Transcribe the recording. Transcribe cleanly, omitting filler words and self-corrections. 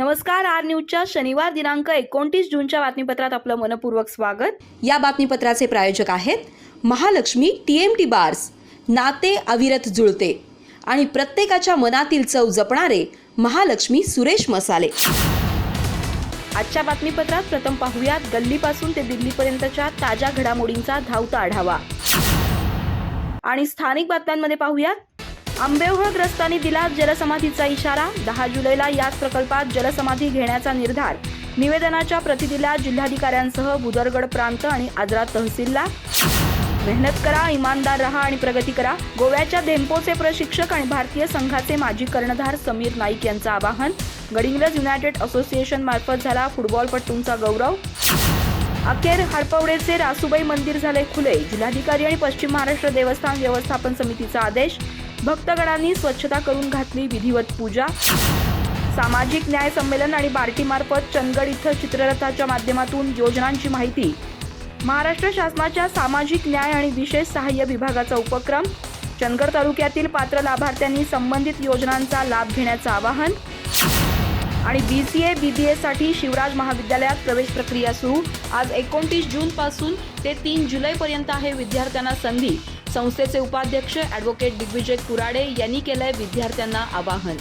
नमस्कार, आर न्यूजच्या शनिवार दिनांक 29 जूनच्या बातमीपत्रात आपलं मनपूर्वक स्वागत। या बातमीपत्राचे प्रायोजक आहेत महालक्ष्मी TMT बार्स, नाते अविरत जुळते आणि प्रत्येकाच्या मनातील चव जपणारे महालक्ष्मी सुरेश मसाले। आजच्या बातमीपत्रात प्रथम पाहूयात गल्लीपासून ते दिल्लीपर्यंतच्या ताज्या घडामोडींचा धावता आढावा आणि स्थानिक बातम्यांमध्ये पाहूयात आंबेओहळग्रस्तांनी दिला जलसमाधीचा इशारा। 10 जुलैला याच प्रकल्पात जलसमाधी घेण्याचा निर्धार। निवेदनाच्या प्रती दिल्या जिल्हाधिकाऱ्यांसह भुदरगड प्रांत आणि आजरा तहसीलला। मेहनत करा, इमानदार रहा आणि प्रगती करा, गोव्याच्या धेम्पोचे प्रशिक्षक आणि भारतीय संघाचे माजी कर्णधार समीर नाईक यांचं आवाहन। गडिंग्लज युनायटेड असोसिएशन मार्फत झाला फुटबॉलपटूंचा गौरव। अखेर हडपवडेचे रासूबाई मंदिर झाले खुले। जिल्हाधिकारी आणि पश्चिम महाराष्ट्र देवस्थान व्यवस्थापन समितीचा आदेश। भक्तगणांनी स्वच्छता करून घातली विधिवत पूजा। सामाजिक न्याय संमेलन आणि बार्टीमार्फत चंदगड इथं चित्ररथाच्या माध्यमातून योजनांची माहिती। महाराष्ट्र शासनाच्या सामाजिक न्याय आणि विशेष सहाय्य विभागाचा उपक्रम। चंदगड तालुक्यातील पात्र लाभार्थ्यांनी संबंधित योजनांचा लाभ घेण्याचं आवाहन। आणि BCA BBA साठी शिवराज महाविद्यालयात प्रवेश प्रक्रिया सुरू। आज 29 जून पासून ते 3 जुलै पर्यंत आहे विद्यार्थ्यांना संधी। संस्थेचे उपाध्यक्ष ॲडव्होकेट दिग्विजय कुराडे यांनी केलंय विद्यार्थ्यांना आवाहन।